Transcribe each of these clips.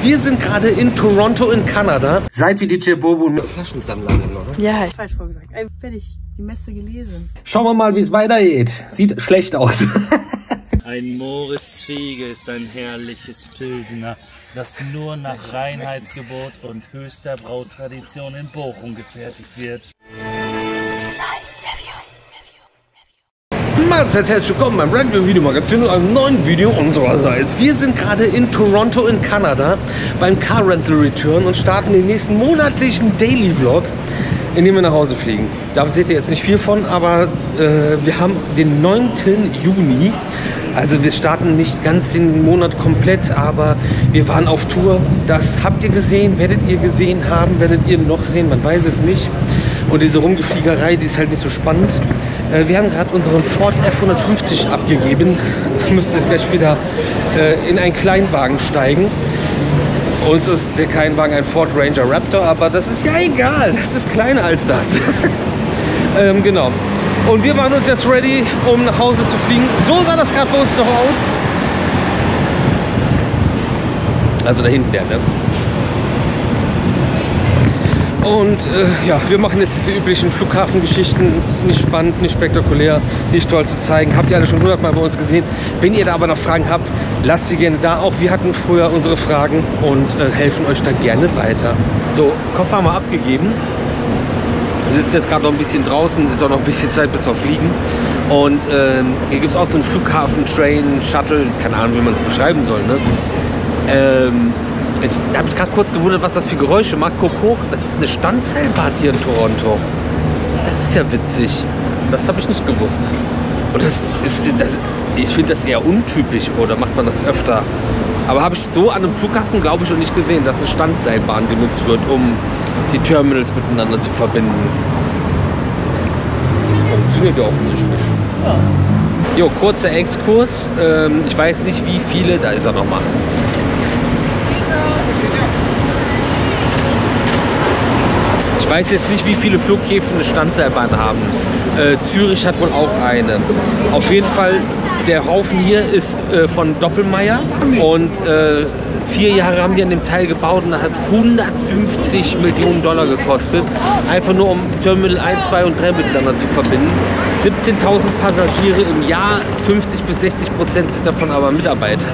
Wir sind gerade in Toronto in Kanada. Seit wir DJ Bobo eine Flaschensammlerin, oder? Ja, ich falsch vorgesagt. Fertig, die Messe gelesen. Schauen wir mal, wie es weitergeht. Sieht schlecht aus. Ein Moritz Fiege ist ein herrliches Pilsener, das nur nach Reinheitsgebot und höchster Brautradition in Bochum gefertigt wird. Mahlzeit, herzlich willkommen beim Random Video Magazin und einem neuen Video unsererseits. Wir sind gerade in Toronto in Kanada beim Car Rental Return und starten den nächsten monatlichen Daily Vlog, in dem wir nach Hause fliegen. Da seht ihr jetzt nicht viel von, aber wir haben den 9. Juni. Also wir starten nicht ganz den Monat komplett, aber wir waren auf Tour. Das habt ihr gesehen, werdet ihr gesehen haben, werdet ihr noch sehen, man weiß es nicht. Und diese Rumgefliegerei, die ist halt nicht so spannend. Wir haben gerade unseren Ford F-150 abgegeben. Wir müssen jetzt gleich wieder in einen Kleinwagen steigen. Uns ist der Kleinwagen ein Ford Ranger Raptor, aber das ist ja egal. Das ist kleiner als das. Genau. Und wir machen uns jetzt ready, um nach Hause zu fliegen. So sah das gerade bei uns noch aus. Also da hinten der, ne? Und ja, wir machen jetzt diese üblichen Flughafengeschichten. Nicht spannend, nicht spektakulär, nicht toll zu zeigen. Habt ihr alle schon 100-mal bei uns gesehen. Wenn ihr da aber noch Fragen habt, lasst sie gerne da. Auch wir hatten früher unsere Fragen und helfen euch da gerne weiter. So, Koffer haben wir abgegeben. Wir sitzen jetzt gerade noch ein bisschen draußen, ist auch noch ein bisschen Zeit, bis wir fliegen. Und hier gibt es auch so einen Flughafen, Train, Shuttle, keine Ahnung, wie man es beschreiben soll. Ne? Ich habe mich gerade kurz gewundert, was das für Geräusche macht. Guck hoch, das ist eine Standseilbahn hier in Toronto. Das ist ja witzig. Das habe ich nicht gewusst. Und ich finde das eher untypisch, oder macht man das öfter? Aber habe ich so an einem Flughafen, glaube ich, noch nicht gesehen, dass eine Standseilbahn genutzt wird, um die Terminals miteinander zu verbinden. Funktioniert ja offensichtlich. Ja. Jo, kurzer Exkurs. Ich weiß nicht, wie viele, da ist er nochmal. Ich weiß jetzt nicht, wie viele Flughäfen eine Standseilbahn haben. Zürich hat wohl auch eine. Auf jeden Fall, der Haufen hier ist von Doppelmayr und 4 Jahre haben die an dem Teil gebaut und das hat 150 Millionen Dollar gekostet. Einfach nur um Terminal 1, 2 und 3 miteinander zu verbinden. 17.000 Passagiere im Jahr, 50 bis 60% sind davon aber Mitarbeiter.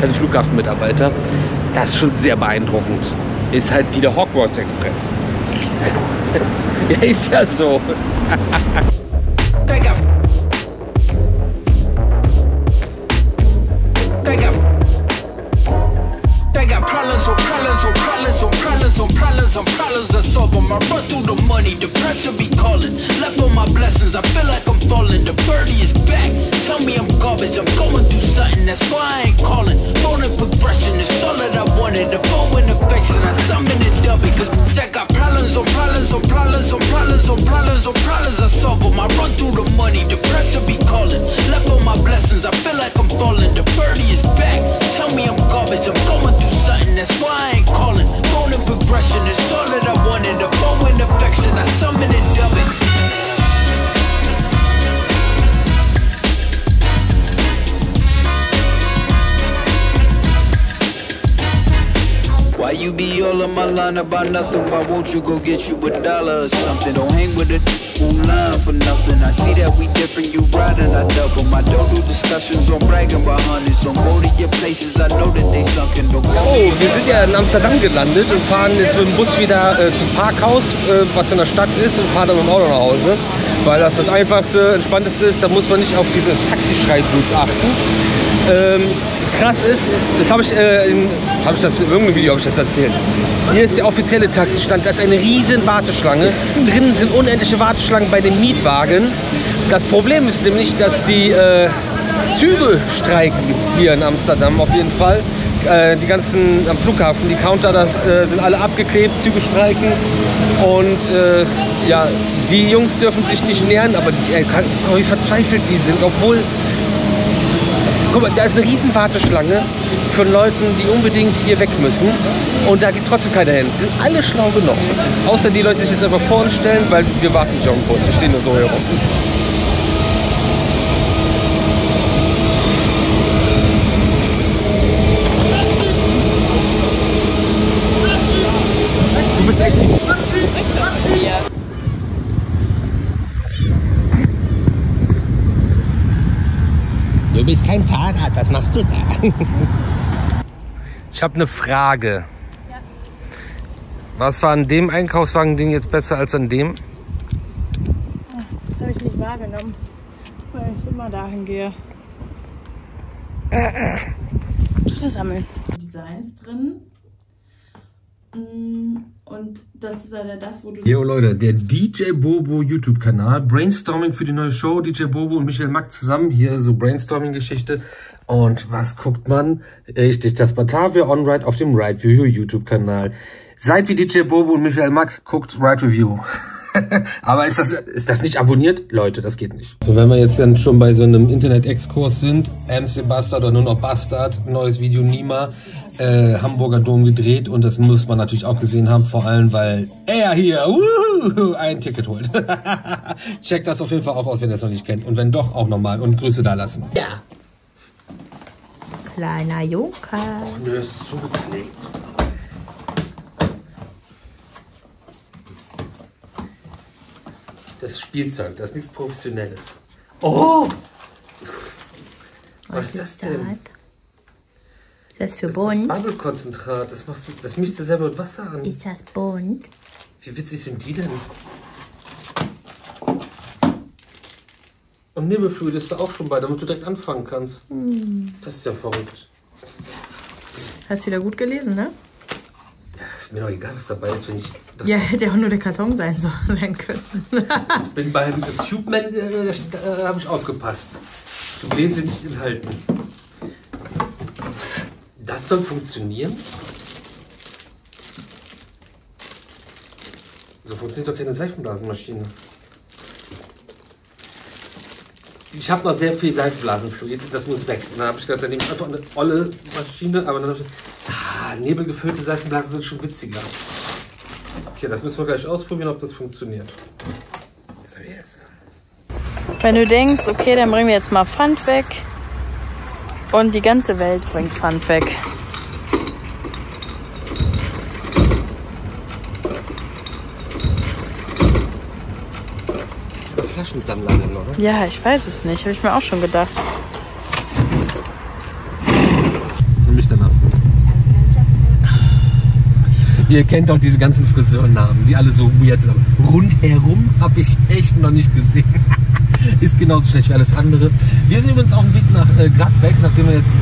Also Flughafenmitarbeiter. Das ist schon sehr beeindruckend. Ist halt wie der Hogwarts Express. Ja, ist ja so. Problems I solve them. I run through the money, the pressure be calling. Left on my blessings, I feel like I'm falling. The birdie is back. Tell me I'm garbage, I'm going through something. That's why I ain't calling. Phone and progression is all that I wanted. The phone and affection, I summon and dub it. Cause I got problems on problems on problems on problems on problems on problems I solve them. I run through the money, the pressure be calling. Left on my blessings, I feel like I'm falling. The birdie is back. Tell me I'm garbage, I'm going through something. That's why I ain't calling. Phone and progression is all that I wanted. The phone and affection, I summon and dub it. Why you be all on my line about nothing? Why won't you go get you $1 or something? Don't hang with a line for nothing. I see that we different, you riding, I double. My don't do discussions on bragging about hundreds. Don't go to your places, I know that they sunken. Don't go. Oh, wir sind ja in Amsterdam gelandet und fahren jetzt mit dem Bus wieder zum Parkhaus, was in der Stadt ist, und fahren dann mit dem Auto nach Hause. Weil das das einfachste, entspannteste ist, da muss man nicht auf diese Taxischreiboots achten. Krass ist, das habe ich in irgendeinem Video das erzählt. Hier ist der offizielle Taxistand, da ist eine riesen Warteschlange. Drinnen sind unendliche Warteschlangen bei den Mietwagen. Das Problem ist nämlich, dass die Züge streiken hier in Amsterdam auf jeden Fall. Die ganzen am Flughafen, die Counter, sind alle abgeklebt, Züge streiken. Und ja, die Jungs dürfen sich nicht nähern, aber wie verzweifelt die sind, obwohl... Guck mal, da ist eine riesen Warteschlange von Leuten, die unbedingt hier weg müssen. Und da geht trotzdem keiner hin. Die sind alle schlau genug. Außer die Leute, die sich jetzt einfach vor uns stellen, weil wir warten nicht auf den Bus. Wir stehen nur so hier rum. Was machst du da? Ich habe eine Frage. Ja. Was war an dem Einkaufswagen-Ding jetzt besser als an dem? Das habe ich nicht wahrgenommen, weil ich immer dahin gehe. Tüte sammeln. Designs drin. Und das ist ja das, wo du... Jo Leute, der DJ Bobo YouTube-Kanal. Brainstorming für die neue Show. DJ Bobo und Michael Mack zusammen. Hier so Brainstorming-Geschichte. Und was guckt man? Richtig, das Batavia On-Ride auf dem Ride Review YouTube-Kanal. Seid wie DJ Bobo und Michael Mack, guckt Ride Review. Aber ist das nicht abonniert? Leute, das geht nicht. So, wenn wir jetzt dann schon bei so einem Internet-Exkurs sind, MC Bastard oder nur noch Bastard, neues Video Nima, Hamburger Dom gedreht und das muss man natürlich auch gesehen haben, vor allem, weil er hier ein Ticket holt. Checkt das auf jeden Fall auch aus, wenn ihr es noch nicht kennt. Und wenn doch, auch nochmal und Grüße da lassen. Ja. Kleiner Joker. Oh, nö, das ist so gepflegt. Das ist Spielzeug, das ist nichts Professionelles. Oh! Was ist das denn? Ist das für Das bunt? ist Bubble-Konzentrat. Das mischst du selber mit Wasser an. Ist das bunt? Wie witzig sind die denn? Und Nebelfluid ist da auch schon bei, damit du direkt anfangen kannst. Das ist ja verrückt. Hast du wieder gut gelesen, ne? Ja, ist mir doch egal, was dabei ist, wenn ich... Das Ja, hätte ja auch nur der Karton sein sollen können. Ich bin beim Tubeman, da habe ich aufgepasst. Du Gläser nicht enthalten. Das soll funktionieren? So funktioniert doch keine Seifenblasenmaschine. Ich habe noch sehr viel Seifenblasenfluid, das muss weg. Und dann habe ich gedacht, dann nehme ich einfach eine olle Maschine, aber dann habe ich nebelgefüllte Seifenblasen sind schon witziger. Okay, das müssen wir gleich ausprobieren, ob das funktioniert. So, yes. Wenn du denkst, okay, dann bringen wir jetzt mal Pfand weg und die ganze Welt bringt Pfand weg. Das sind doch Flaschensammlerinnen, oder? Ja, ich weiß es nicht, habe ich mir auch schon gedacht. Nimm mich danach. Ihr kennt doch diese ganzen Friseurnamen, die alle so weird sind. Rundherum habe ich echt noch nicht gesehen. Ist genauso schlecht wie alles andere. Wir sind übrigens auf dem Weg nach Gladbeck, nachdem wir jetzt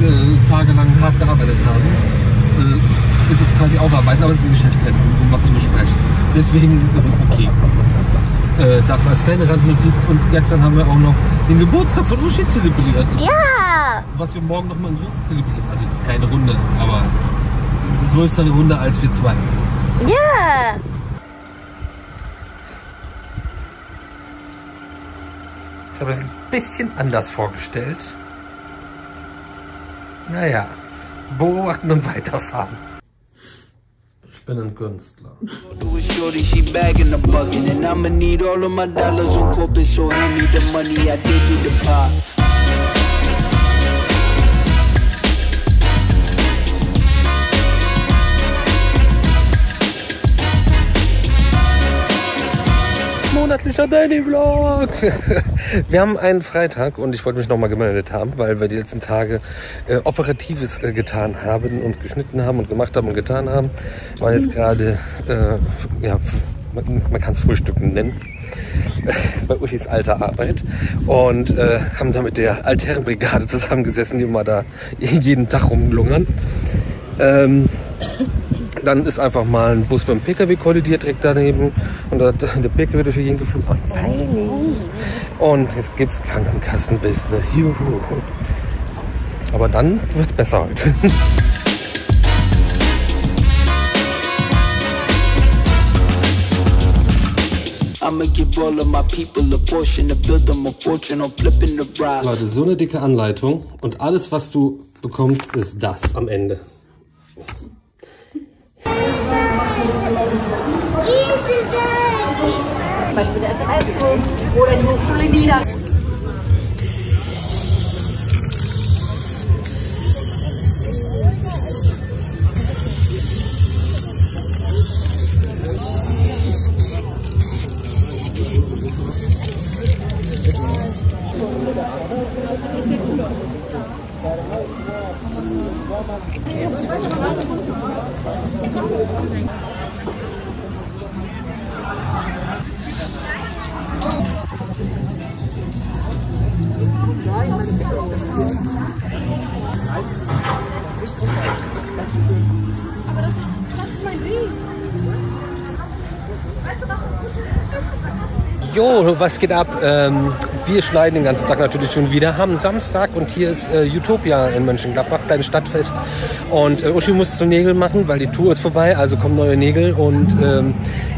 tagelang hart gearbeitet haben. Ist es quasi Aufarbeiten, aber es ist ein Geschäftsessen, um was zu besprechen. Deswegen ist es okay. Das als kleine Randnotiz. Und gestern haben wir auch noch den Geburtstag von Uschi zelebriert. Ja! Was wir morgen noch mal in groß zelebrieren. Also kleine Runde, aber eine größere Runde als wir zwei. Ja! Ich habe es ein bisschen anders vorgestellt. Naja, beobachten und weiterfahren. Ich bin ein Künstler. Do it, shorty, she bagging the bucket, and I'ma need all of my dollars on corporate, so hand me the money, I give you the pot. Monatlicher Daily Vlog. Wir haben einen Freitag und ich wollte mich nochmal gemeldet haben, weil wir die letzten Tage Operatives getan haben und geschnitten haben und gemacht haben und getan haben. Wir waren jetzt gerade, ja, man kann es Frühstücken nennen, bei Uschis alter Arbeit und haben da mit der Altherrenbrigade zusammengesessen, die immer da jeden Tag rumlungern. Dann ist einfach mal ein Bus beim PKW kollidiert direkt daneben und da hat der PKW durch die Gegend geflogen. Und jetzt gibt's Krankenkassenbusiness. Juhu. Aber dann wird's besser heute. Leute, so eine dicke Anleitung und alles, was du bekommst, ist das am Ende. Zum Beispiel der SMS-Kurs oder die Hochschule Niedersachsen. Jo, was geht ab? Wir schneiden den ganzen Tag natürlich schon wieder, haben Samstag und hier ist Utopia in Mönchengladbach, kleines Stadtfest. Und Uschi muss zum Nägel machen, weil die Tour ist vorbei, also kommen neue Nägel. Und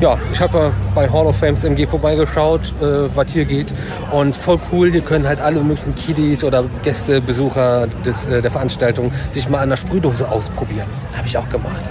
ja, ich habe bei Hall of Fames MG vorbeigeschaut, was hier geht. Und voll cool, hier können halt alle möglichen Kiddies oder Gäste, Besucher der Veranstaltung sich mal an der Sprühdose ausprobieren. Habe ich auch gemacht.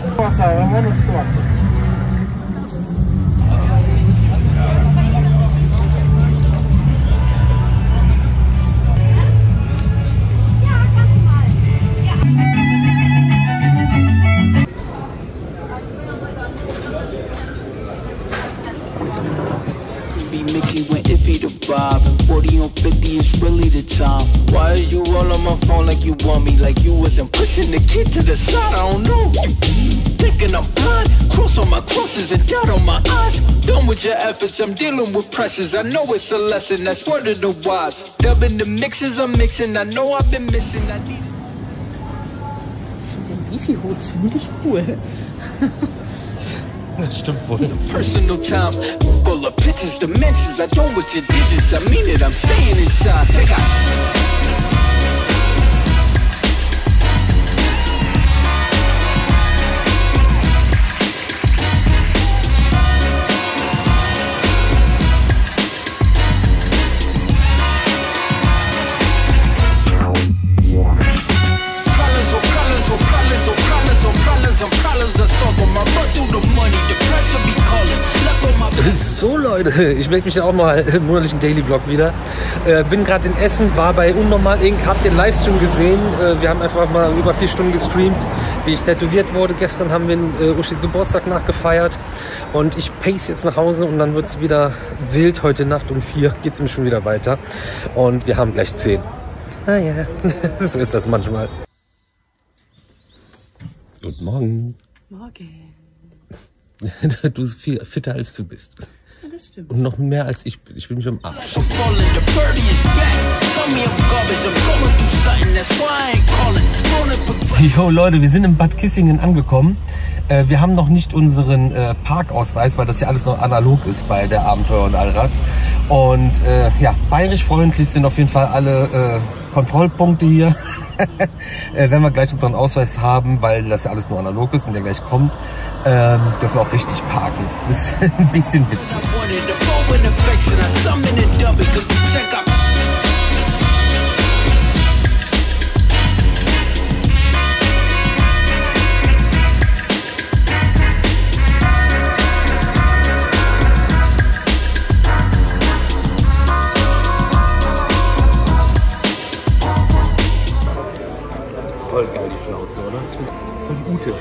And 40 on 50 is really the time. Why are you all on my phone like you want me? Like you wasn't pushing the kid to the side. I don't know. Thinking I'm blind. Cross on my crosses and doubt on my eyes. Done with your efforts, I'm dealing with pressures. I know it's a lesson, that's word of the wise. Dubbing the mixes I'm mixing. I know I've been missing. I need den Beefy-Hut ziemlich cool. Das stimmt wohl. Personal time, full of pictures, dimensions. I don't what you did this, I mean it, I'm staying inside. Check out. So Leute, ich melde mich ja auch mal im monatlichen Daily Vlog wieder. Bin gerade in Essen, war bei Unnormal Inc. Habt den Livestream gesehen? Wir haben einfach mal über 4 Stunden gestreamt, wie ich tätowiert wurde. Gestern haben wir Uschis Geburtstag nachgefeiert und ich pace jetzt nach Hause und dann wird es wieder wild. Heute Nacht um 4 geht es mir schon wieder weiter und wir haben gleich 10. Ah ja, so ist das manchmal. Guten Morgen. Morgen. Du bist viel fitter als du bist. Ja, das stimmt. Und noch mehr als ich bin. Ich bin mich am Arsch. Jo Leute, wir sind in Bad Kissingen angekommen. Wir haben noch nicht unseren Parkausweis, weil das ja alles noch analog ist bei der Abenteuer und Allrad. Und ja, bayerisch freundlich sind auf jeden Fall alle Kontrollpunkte hier. Wenn wir gleich unseren Ausweis haben, weil das ja alles nur analog ist und der gleich kommt, dürfen wir auch richtig parken. Das ist ein bisschen witzig. Voll geil die Schnauze, oder? Voll Ute.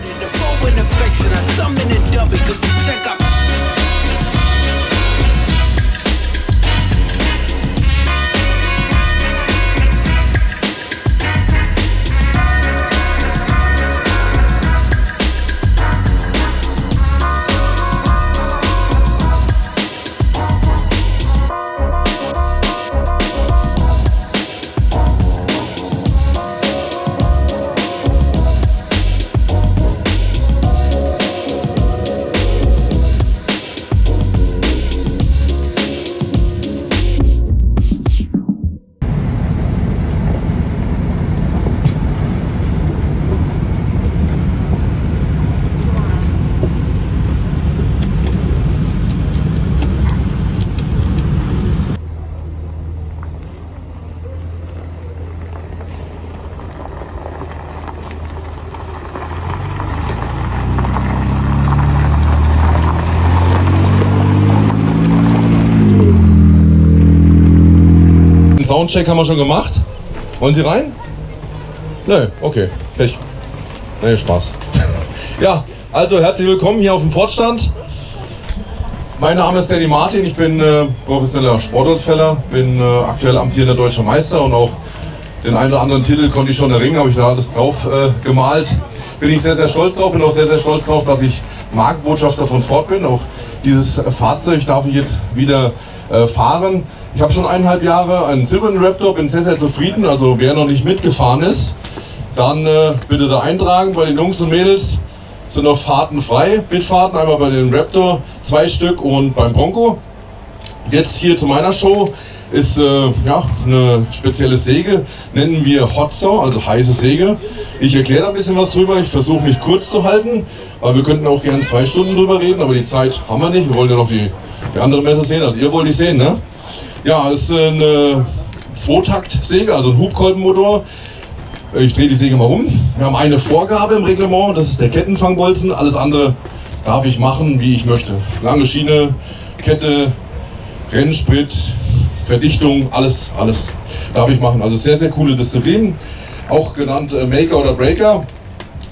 Soundcheck haben wir schon gemacht. Wollen Sie rein? Nö, okay. Pech. Nee, Spaß. Ja, also herzlich willkommen hier auf dem Fortstand. Mein Name ist Danny Martin, ich bin professioneller Sportholzfäller, bin aktuell amtierender deutscher Meister und auch den einen oder anderen Titel konnte ich schon erringen, habe ich da alles drauf gemalt. Bin ich sehr, sehr stolz drauf, bin auch sehr, sehr stolz drauf, dass ich Markenbotschafter von Ford bin. Auch dieses Fahrzeug darf ich jetzt wieder fahren. Ich habe schon 1,5 Jahre einen silbernen Raptor, bin sehr, sehr zufrieden. Also wer noch nicht mitgefahren ist, dann bitte da eintragen bei den Jungs und Mädels. sind noch Fahrten frei. Bitfahrten einmal bei den Raptor 2 Stück und beim Bronco. Jetzt hier zu meiner Show ist ja, eine spezielle Säge, nennen wir Hot Saw, also heiße Säge. Ich erkläre da ein bisschen was drüber, ich versuche mich kurz zu halten, weil wir könnten auch gerne 2 Stunden drüber reden, aber die Zeit haben wir nicht. Wir wollen ja noch die andere Messe sehen, also ihr wollt die sehen, ne? Ja, es ist eine Zweitakt-Säge, also ein Hubkolbenmotor. Ich drehe die Säge mal um. Wir haben eine Vorgabe im Reglement, das ist der Kettenfangbolzen. Alles andere darf ich machen, wie ich möchte. Lange Schiene, Kette, Rennsprit, Verdichtung, alles darf ich machen. Also sehr, sehr coole Disziplin, auch genannt Maker oder Breaker,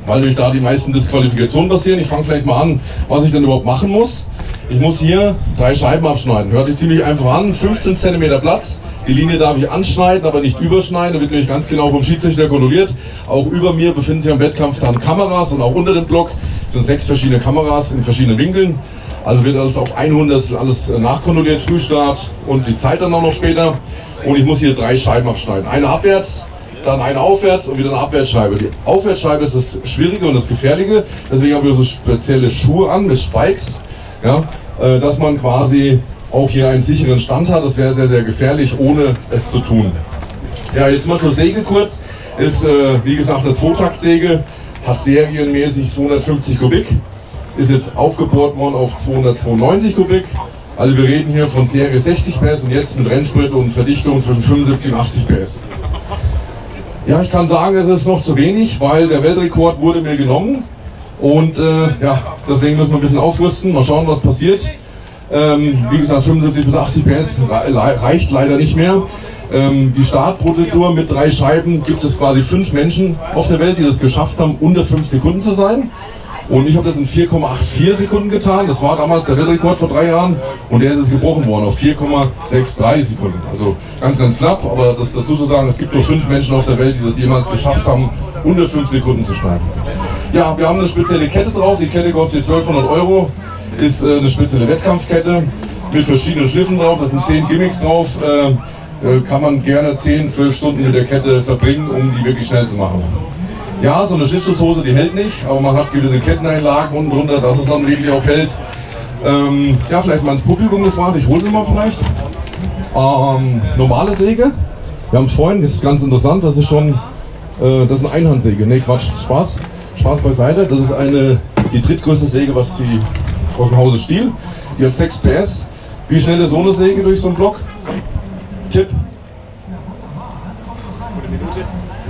weil durch da die meisten Disqualifikationen passieren. Ich fange vielleicht mal an, was ich denn überhaupt machen muss. Ich muss hier 3 Scheiben abschneiden. Hört sich ziemlich einfach an, 15 cm Platz. Die Linie darf ich anschneiden, aber nicht überschneiden. Da wird nämlich ganz genau vom Schiedsrichter kontrolliert. Auch über mir befinden sich am Wettkampf dann Kameras und auch unter dem Block sind 6 verschiedene Kameras in verschiedenen Winkeln. Also wird alles auf 100 alles nachkontrolliert, Frühstart und die Zeit dann auch noch später. Und ich muss hier 3 Scheiben abschneiden. Eine abwärts, dann eine aufwärts und wieder eine Abwärtsscheibe. Die Aufwärtsscheibe ist das Schwierige und das Gefährliche. Deswegen habe ich so spezielle Schuhe an mit Spikes, ja, dass man quasi auch hier einen sicheren Stand hat. Das wäre sehr, sehr gefährlich, ohne es zu tun. Ja, jetzt mal zur Säge kurz. Ist, wie gesagt, eine Zweitaktsäge, hat serienmäßig 250 Kubik. Ist jetzt aufgebohrt worden auf 292 Kubik. Also wir reden hier von Serie 60 PS und jetzt mit Rennsprit und Verdichtung zwischen 75 und 80 PS. Ja, ich kann sagen, es ist noch zu wenig, weil der Weltrekord wurde mir genommen. Und ja, deswegen müssen wir ein bisschen aufrüsten, mal schauen, was passiert. Wie gesagt, 75 bis 80 PS reicht leider nicht mehr. Die Startprozedur mit 3 Scheiben gibt es quasi 5 Menschen auf der Welt, die das geschafft haben, unter 5 Sekunden zu sein. Und ich habe das in 4,84 Sekunden getan. Das war damals der Weltrekord vor 3 Jahren. Und der ist jetzt gebrochen worden auf 4,63 Sekunden. Also ganz, ganz knapp. Aber das dazu zu sagen, es gibt nur 5 Menschen auf der Welt, die das jemals geschafft haben, unter 5 Sekunden zu schneiden. Ja, wir haben eine spezielle Kette drauf. Die Kette kostet 1200 €. Ist eine spezielle Wettkampfkette mit verschiedenen Schliffen drauf. Da sind 10 Gimmicks drauf. Kann man gerne 10, 12 Stunden mit der Kette verbringen, um die wirklich schnell zu machen. Ja, so eine Schlittschuhhose, die hält nicht, aber man hat gewisse Ketteneinlagen unten drunter, dass es dann wirklich auch hält. Ja, vielleicht mal ins Publikum gefragt, ich hole sie mal vielleicht. Normale Säge, wir haben es vorhin, das ist ganz interessant, das ist schon, das ist eine Einhandsäge, ne Quatsch, Spaß beiseite, das ist die drittgrößte Säge, was sie aus dem Hause Stihl, die hat 6 PS. Wie schnell ist so eine Säge durch so einen Block? Tipp?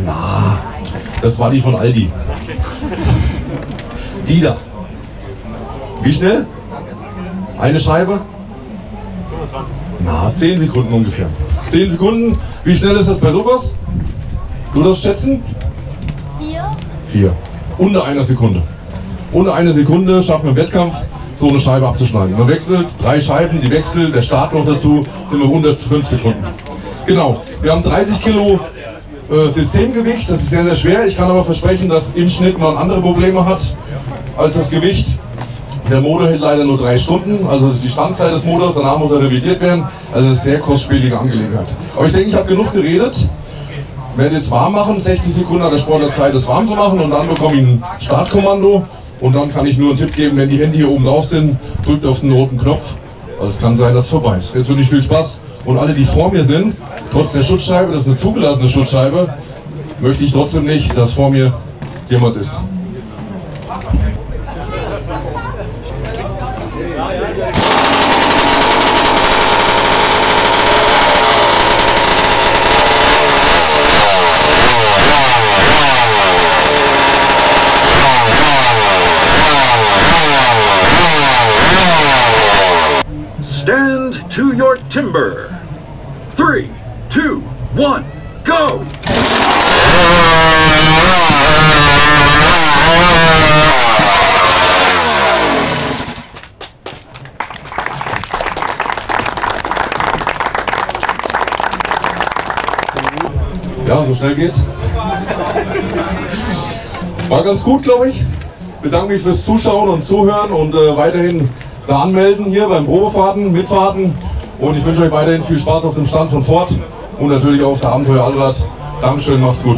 Na, das war die von Aldi. Die da. Wie schnell? Eine Scheibe? 25. Na, 10 Sekunden ungefähr. 10 Sekunden. Wie schnell ist das bei sowas? Du darfst schätzen? 4. Unter einer Sekunde. Unter einer Sekunde schaffen wir im Wettkampf, so eine Scheibe abzuschneiden. Man wechselt 3 Scheiben, die Wechsel, der Start noch dazu, sind wir unter 5 Sekunden. Genau. Wir haben 30 Kilo Systemgewicht, das ist sehr, sehr schwer. Ich kann aber versprechen, dass im Schnitt man andere Probleme hat als das Gewicht. Der Motor hält leider nur 3 Stunden, also die Standzeit des Motors, danach muss er revidiert werden. Also eine sehr kostspielige Angelegenheit. Aber ich denke, ich habe genug geredet. Ich werde jetzt warm machen, 60 Sekunden hat der Sportler Zeit, das warm zu machen und dann bekomme ich ein Startkommando. Und dann kann ich nur einen Tipp geben, wenn die Hände hier oben drauf sind, drückt auf den roten Knopf. Also es kann sein, dass es vorbei ist. Jetzt wünsche ich viel Spaß. Und alle, die vor mir sind, trotz der Schutzscheibe, das ist eine zugelassene Schutzscheibe, möchte ich trotzdem nicht, dass vor mir jemand ist. Stand to your timber. 3, 2, 1, go! Ja, so schnell geht's. War ganz gut, glaube ich. Bedanke mich fürs Zuschauen und Zuhören und weiterhin da anmelden hier beim Probefahrten, Mitfahrten. Und ich wünsche euch weiterhin viel Spaß auf dem Stand von Ford und natürlich auch auf der Abenteuer Allrad. Dankeschön, macht's gut.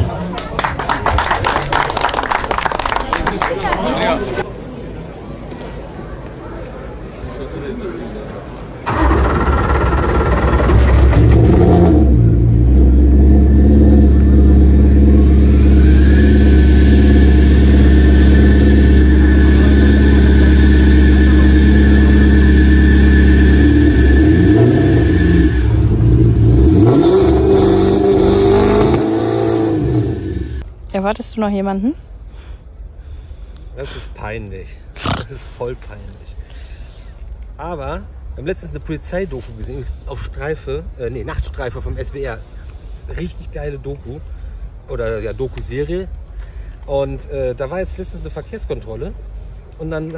Hattest du noch jemanden? Das ist peinlich. Das ist voll peinlich. Aber wir haben letztens eine Polizeidoku gesehen, auf Streife, Nachtstreife vom SWR. Richtig geile Doku. Oder ja, Doku-Serie. Und da war jetzt letztens eine Verkehrskontrolle. Und dann,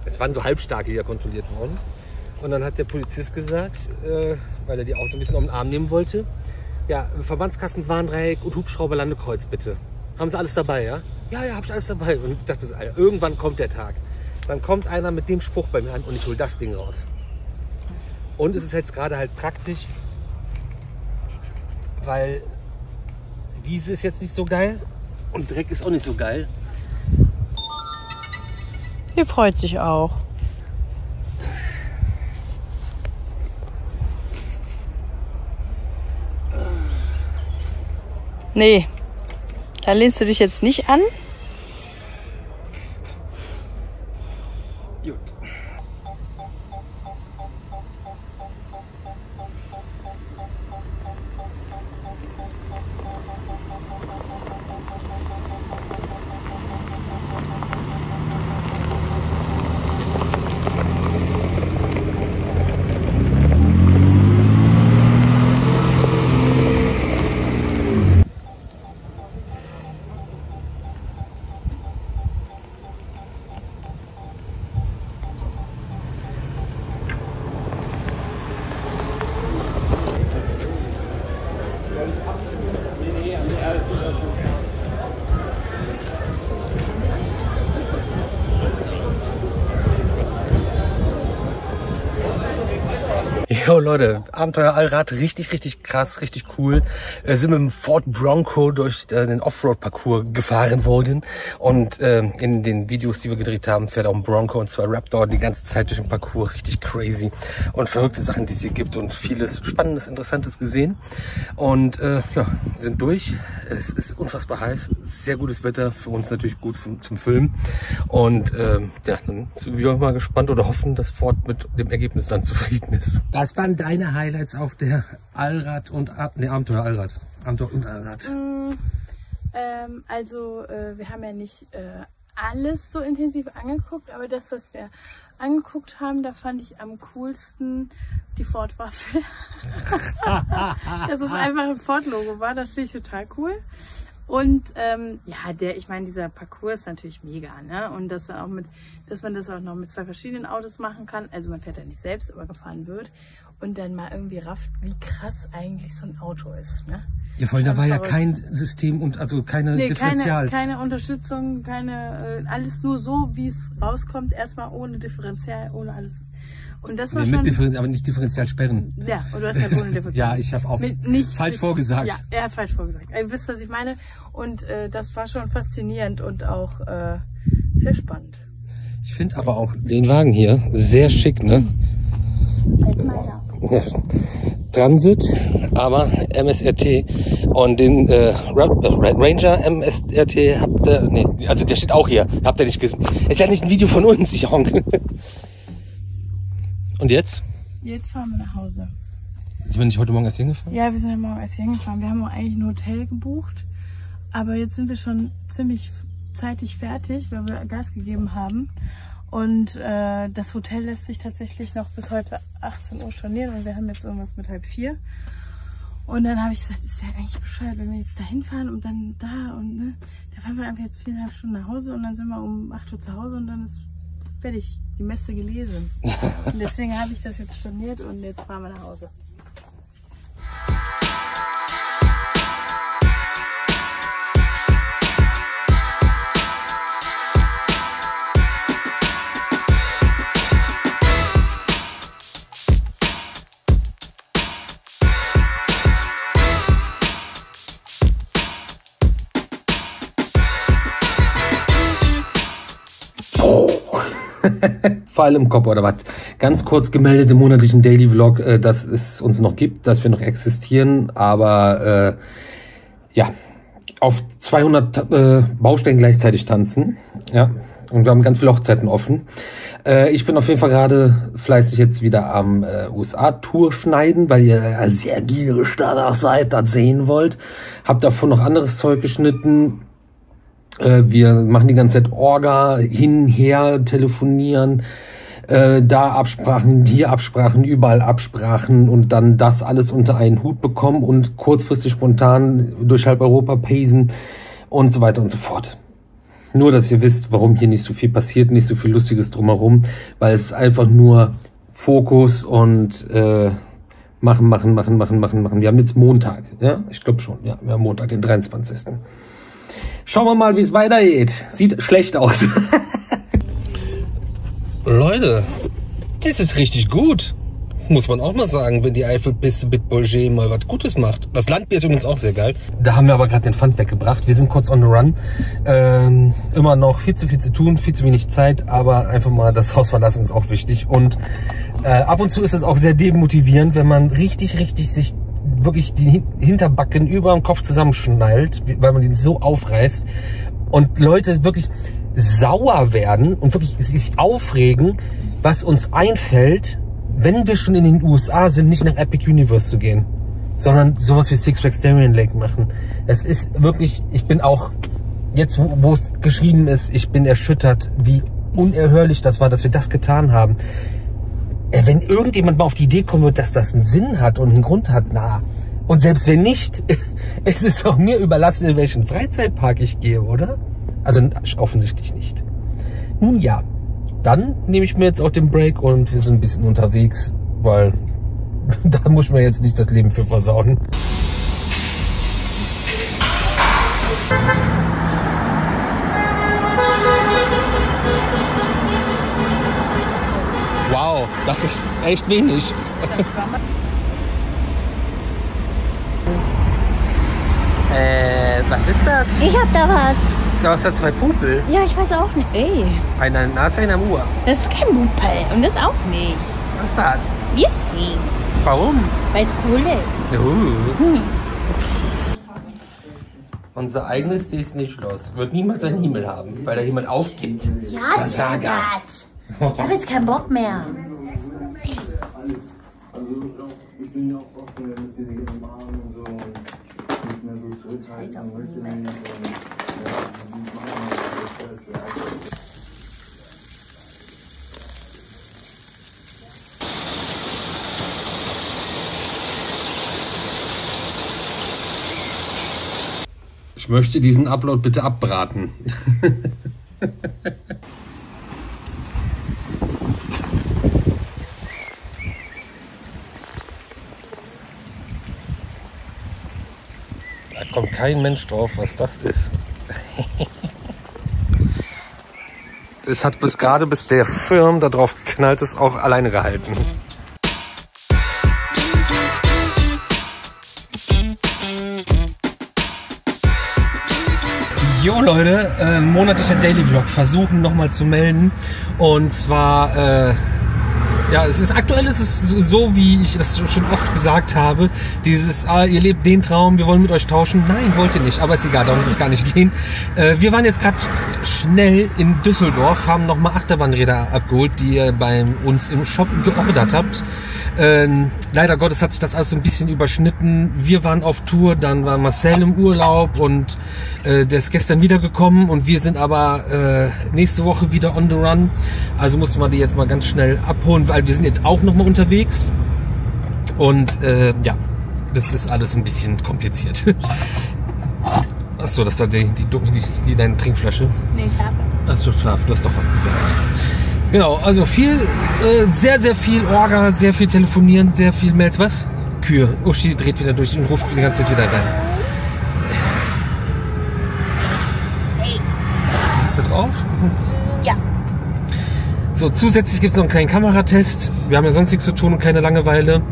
es waren so Halbstarke, die da kontrolliert wurden. Und dann hat der Polizist gesagt, weil er die auch so ein bisschen auf den Arm nehmen wollte, ja, Verbandskassen, Warndreieck und Hubschrauber Landekreuz bitte. Haben Sie alles dabei, ja? Ja, hab ich alles dabei. Und ich dachte mir so, Alter, irgendwann kommt der Tag. Dann kommt einer mit dem Spruch bei mir an und ich hole das Ding raus. Und es ist jetzt gerade halt praktisch, weil Wiese ist jetzt nicht so geil und Dreck ist auch nicht so geil. Die freut sich auch. Nee, da lehnst du dich jetzt nicht an. Gut. Jo Leute, Abenteuer Allrad, richtig krass, richtig cool. Sind mit dem Ford Bronco durch den Offroad-Parcours gefahren worden. Und in den Videos, die wir gedreht haben, fährt auch ein Bronco und zwei Raptor die ganze Zeit durch den Parcours. Richtig crazy. Und verrückte Sachen, die es hier gibt und vieles Spannendes, Interessantes gesehen. Und ja, sind durch. Es ist unfassbar heiß. Sehr gutes Wetter, für uns natürlich gut zum Filmen. Und ja, dann sind wir mal gespannt oder hoffen, dass Ford mit dem Ergebnis dann zufrieden ist. Was waren deine Highlights auf der Allrad und Abenteuer Allrad? Abenteuer und Allrad. Also wir haben ja nicht alles so intensiv angeguckt, aber das, was wir angeguckt haben, da fand ich am coolsten die Ford-Waffel. Dass es einfach ein Ford-Logo war, das finde ich total cool. Und ja, ich meine, dieser Parcours ist natürlich mega, ne? Und dass man das auch noch mit zwei verschiedenen Autos machen kann. Also man fährt ja nicht selbst, aber gefahren wird. Und dann mal irgendwie rafft, wie krass eigentlich so ein Auto ist, ne? Ja, vor allem, da war ja kein System und also keine Differentials. Keine Unterstützung, alles nur so, wie es rauskommt. Erstmal ohne Differential, ohne alles. Und das war schon... Mit Differential, aber nicht Differentialsperren. Ja, und du hast halt ohne Differential. Ja, ich habe auch falsch vorgesagt. Ja, er hat falsch vorgesagt. Ihr wisst, was ich meine. Und das war schon faszinierend und auch sehr spannend. Ich finde aber auch den Wagen hier sehr schick, ne? Als meiner. Ja, Transit, aber MSRT und den Ranger MSRT habt ihr, nee, also der steht auch hier, habt ihr nicht gesehen. Ist ja nicht ein Video von uns, ich honk. Und jetzt? Jetzt fahren wir nach Hause. Sind wir nicht heute Morgen erst hingefahren? Ja, wir sind ja morgen erst hingefahren. Wir haben auch eigentlich ein Hotel gebucht, aber jetzt sind wir schon ziemlich zeitig fertig, weil wir Gas gegeben haben. Und das Hotel lässt sich tatsächlich noch bis heute 18 Uhr stornieren und wir haben jetzt irgendwas mit 3:30. Und dann habe ich gesagt, es wäre eigentlich bescheuert, wenn wir jetzt da hinfahren und dann da und ne, da fahren wir einfach jetzt 4,5 Stunden nach Hause und dann sind wir um 8 Uhr zu Hause und dann ist fertig, die Messe gelesen. Und deswegen habe ich das jetzt storniert und jetzt fahren wir nach Hause. Pfeil im Kopf oder was? Ganz kurz gemeldet im monatlichen Daily Vlog, dass es uns noch gibt, dass wir noch existieren, aber ja, auf 200 Baustellen gleichzeitig tanzen. Ja, Und wir haben ganz viele Hochzeiten offen. Ich bin auf jeden Fall gerade fleißig jetzt wieder am USA-Tour schneiden, weil ihr sehr gierig danach seid, das sehen wollt. Hab davon noch anderes Zeug geschnitten. Wir machen die ganze Zeit Orga, hin, her, telefonieren, da Absprachen, hier Absprachen, überall Absprachen und dann das alles unter einen Hut bekommen und kurzfristig spontan durch halb Europa pacen und so weiter und so fort. Nur, dass ihr wisst, warum hier nicht so viel passiert, nicht so viel Lustiges drumherum, weil es einfach nur Fokus und machen. Wir haben jetzt Montag, ja? Ich glaube schon, ja, wir haben Montag, den 23. Schauen wir mal, wie es weitergeht. Sieht schlecht aus. Leute, das ist richtig gut. Muss man auch mal sagen, wenn die Eifelpiste Bitbourget mal was Gutes macht. Das Landbier ist übrigens auch sehr geil. Da haben wir aber gerade den Pfand weggebracht. Wir sind kurz on the run. Immer noch viel zu tun, viel zu wenig Zeit. Aber einfach mal das Haus verlassen ist auch wichtig. Und ab und zu ist es auch sehr demotivierend, wenn man richtig sich wirklich die Hinterbacken über dem Kopf zusammenschnallt, weil man den so aufreißt. Und Leute wirklich sauer werden und wirklich sich aufregen, was uns einfällt, wenn wir schon in den USA sind, nicht nach Epic Universe zu gehen, sondern sowas wie Six Flags Darien Lake machen. Es ist wirklich, ich bin auch, jetzt wo es geschrieben ist, ich bin erschüttert, wie unerhörlich das war, dass wir das getan haben. Wenn irgendjemand mal auf die Idee kommen wird, dass das einen Sinn hat und einen Grund hat, na. Und selbst wenn nicht, es ist doch mir überlassen, in welchen Freizeitpark ich gehe, oder? Also offensichtlich nicht. Nun ja. Dann nehme ich mir jetzt auch den Break und wir sind ein bisschen unterwegs, weil da muss man jetzt nicht das Leben für versauen. Wow, das ist echt wenig. Was ist das? Ich hab da was. Du hast da zwei Pupel. Ja, ich weiß auch nicht. Ey. Eine Nase, eine Uhr. Das ist kein Pupel und das auch nicht. Was ist das? Piercing. Warum? Weil es cool ist. Unser eigenes Disney-Schloss wird niemals einen Himmel haben, weil da jemand aufgibt. Ja, sag das. Ich habe jetzt keinen Bock mehr. Also ich bin ja auch oft mit diesen Bahnen und so nicht mehr so zurückhaltend und möchte nicht und ich möchte diesen Upload bitte abbraten. Da kommt kein Mensch drauf, was das ist. Es hat bis der Firm da drauf geknallt ist, auch alleine gehalten. Jo Leute, monatlicher Daily Vlog, versuchen nochmal zu melden. Und zwar, ja, aktuell ist es so, wie ich das schon oft gesagt habe, dieses, ihr lebt den Traum, wir wollen mit euch tauschen. Nein, wollt ihr nicht, aber ist egal, darum muss es gar nicht gehen. Wir waren jetzt gerade schnell in Düsseldorf, haben nochmal Achterbahnräder abgeholt, die ihr bei uns im Shop geordert habt. Leider Gottes hat sich das alles so ein bisschen überschnitten. Wir waren auf Tour, dann war Marcel im Urlaub und der ist gestern wiedergekommen und wir sind aber nächste Woche wieder on the run. Also mussten wir die jetzt mal ganz schnell abholen, weil wir sind jetzt auch nochmal unterwegs. Und ja, das ist alles ein bisschen kompliziert. Achso, das war deine Trinkflasche? Nee, Schafe. Achso, Schlaf, du hast doch was gesagt. Genau, also viel, sehr viel Orga, sehr viel telefonieren, sehr viel Mails. Was? Kühe. Uschi dreht wieder durch und ruft die ganze Zeit wieder rein. Hey. Bist du drauf? Ja. So, zusätzlich gibt es noch einen kleinen Kameratest. Wir haben ja sonst nichts zu tun und keine Langeweile.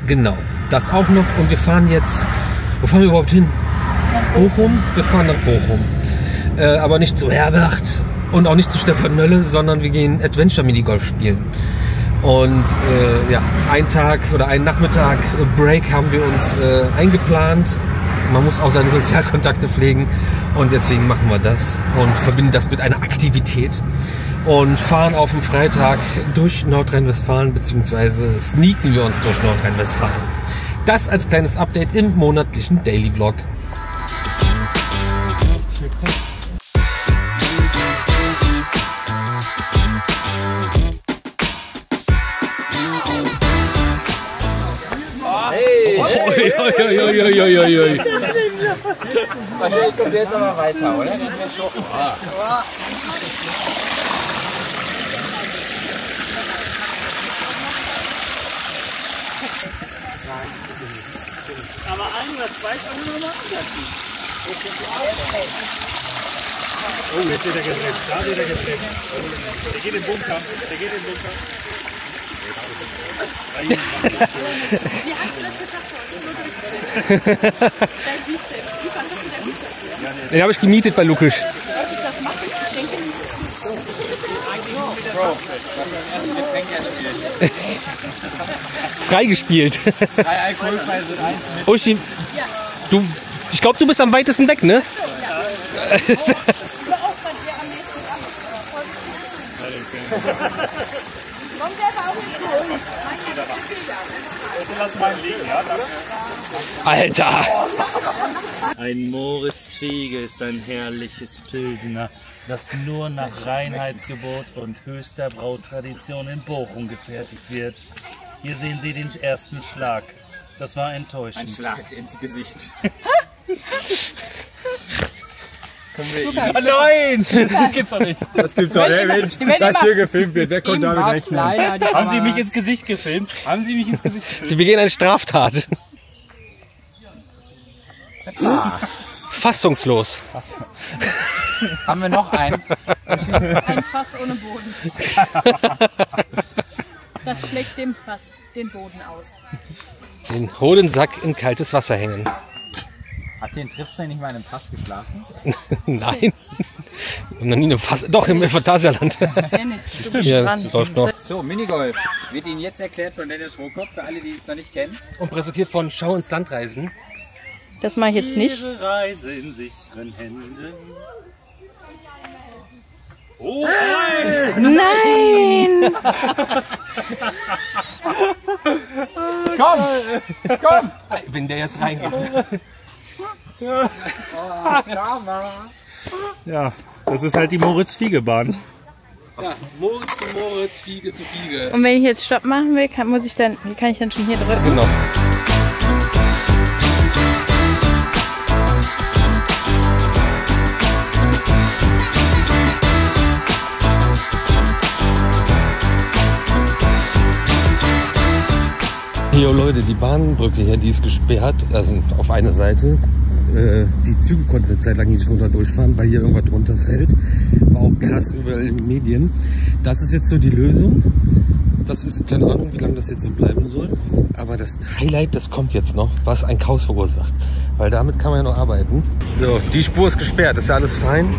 Genau, das auch noch. Und wir fahren jetzt, wo fahren wir überhaupt hin? Bochum? Wir fahren nach Bochum. Aber nicht zu Herbert. Und auch nicht zu Stefan Nölle, sondern wir gehen Adventure Minigolf spielen. Und ja, einen Tag oder einen Nachmittag Break haben wir uns eingeplant. Man muss auch seine Sozialkontakte pflegen und deswegen machen wir das und verbinden das mit einer Aktivität und fahren auf dem Freitag durch Nordrhein-Westfalen, beziehungsweise sneaken wir uns durch Nordrhein-Westfalen. Das als kleines Update im monatlichen Daily Vlog. Wahrscheinlich kommt der jetzt aber weiter, oder? Aber ein oder zwei Stunden nochmal? Oh, jetzt wird er gedreht. Da wird er gedreht. Der geht in den Bunker. Der geht in den Bunker. Wie hast du das geschafft heute? Dein Bizeps. Wie versucht der Bizeps? Den habe ich gemietet bei Lukisch. Sollte ich das machen? Ich denke nicht. Freigespielt. Alkoholfrei sind eins mit. Uschi, ich glaube, du bist am weitesten weg, ne? Alter! Ein Moritz Fiege ist ein herrliches Pilsener, das nur nach Reinheitsgebot und höchster Brautradition in Bochum gefertigt wird. Hier sehen Sie den ersten Schlag. Das war enttäuschend. Ein Schlag ins Gesicht. Nein! Das gibt's doch nicht. Das gibt's doch nicht, Mensch. Das hier gefilmt wird. Wer konnte damit rechnen? Haben Sie mich ins Gesicht gefilmt? Haben Sie mich ins Gesicht gefilmt? Sie begehen eine Straftat. Fassungslos. Haben wir noch einen? Ein Fass ohne Boden. Das schlägt dem Fass den Boden aus. Den Hodensack in kaltes Wasser hängen. Habt ihr in Triftsee nicht mal in einem Fass geschlafen? Nein. Noch nie in einem Fass. Doch, im Phantasialand. Stimmt. Ja, läuft noch. So, Minigolf. Wird Ihnen jetzt erklärt von Dennis Rohkopf, für alle, die es noch nicht kennen. Und präsentiert von Schau ins Land reisen. Das mache ich jetzt nicht. Ihre Reise in sicheren Händen. Oh nein! Komm! Wenn der jetzt reingeht. Ja, das ist halt die Moritz-Fiege-Bahn. Ja, Moritz zu Moritz, Fiege zu Fiege. Und wenn ich jetzt Stopp machen will, kann ich dann schon hier drücken? Genau. Jo Leute, die Bahnbrücke hier, die ist gesperrt, also auf einer Seite. Die Züge konnten eine Zeit lang nicht runter durchfahren, weil hier irgendwas runterfällt. War auch krass überall in den Medien. Das ist jetzt so die Lösung. Das ist keine Ahnung, wie lange das jetzt so bleiben soll. Aber das Highlight, das kommt jetzt noch, was ein Chaos verursacht. Weil damit kann man ja noch arbeiten. So, die Spur ist gesperrt, ist ja alles fein.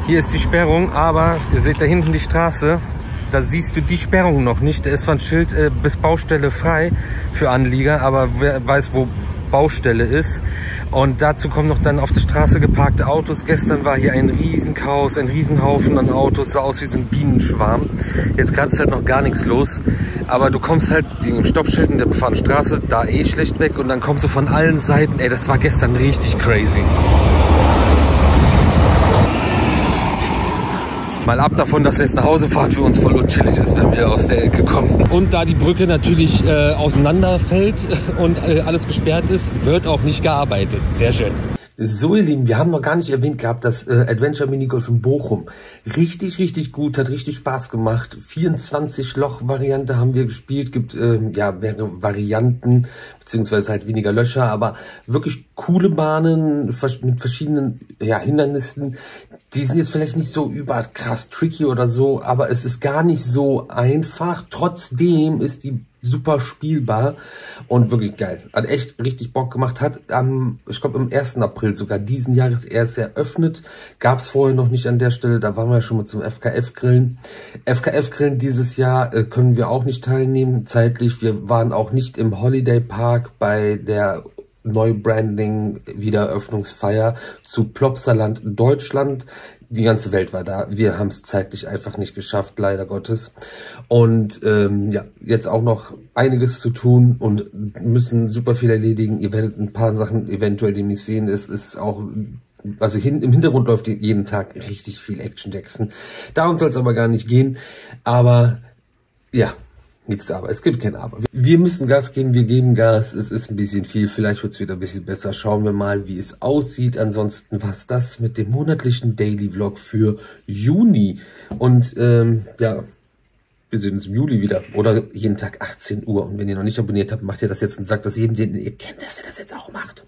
Hier ist die Sperrung, aber ihr seht da hinten die Straße. Da siehst du die Sperrung noch nicht. Da ist zwar ein Schild bis Baustelle frei für Anlieger, aber wer weiß, wo Baustelle ist. Und dazu kommen noch dann auf der Straße geparkte Autos. Gestern war hier ein Riesenchaos, ein Riesenhaufen an Autos, sah aus wie so ein Bienenschwarm. Jetzt gerade ist halt noch gar nichts los. Aber du kommst halt wegen dem Stoppschild in der befahrenen Straße da schlecht weg und dann kommst du von allen Seiten. Ey, das war gestern richtig crazy. Mal ab davon, dass jetzt eine Hausefahrt für uns voll unchillig ist, wenn wir aus der Ecke kommen. Und da die Brücke natürlich auseinanderfällt und alles gesperrt ist, wird auch nicht gearbeitet. Sehr schön. So ihr Lieben, wir haben noch gar nicht erwähnt gehabt, das Adventure Minigolf in Bochum. Richtig, richtig gut, hat richtig Spaß gemacht. 24 Loch-Variante haben wir gespielt, gibt ja mehrere Varianten, beziehungsweise halt weniger Löcher, aber wirklich coole Bahnen mit verschiedenen Hindernissen. Die sind jetzt vielleicht nicht so überkrass tricky oder so, aber es ist gar nicht so einfach. Trotzdem ist die super spielbar und wirklich geil. Hat echt richtig Bock gemacht. Hat ich glaube im 1. April sogar diesen Jahres erst eröffnet. Gab es vorher noch nicht an der Stelle. Da waren wir schon mal zum FKF-Grillen. FKF-Grillen dieses Jahr können wir auch nicht teilnehmen zeitlich. Wir waren auch nicht im Holiday Park bei der Neubranding, Wiedereröffnungsfeier zu Plopsaland Deutschland. Die ganze Welt war da. Wir haben es zeitlich einfach nicht geschafft, leider Gottes. Und ja, jetzt auch noch einiges zu tun und müssen super viel erledigen. Ihr werdet ein paar Sachen eventuell demnächst sehen. Es ist auch, also im Hintergrund läuft jeden Tag richtig viel Action Jackson. Darum soll es aber gar nicht gehen. Aber ja, nichts aber. Es gibt kein Aber. Wir müssen Gas geben, wir geben Gas. Es ist ein bisschen viel, vielleicht wird es wieder ein bisschen besser. Schauen wir mal, wie es aussieht. Ansonsten war's das mit dem monatlichen Daily Vlog für Juni. Und ja, wir sehen uns im Juli wieder. Oder jeden Tag 18 Uhr. Und wenn ihr noch nicht abonniert habt, macht ihr das jetzt und sagt das jedem, den ihr kennt, dass ihr das jetzt auch macht.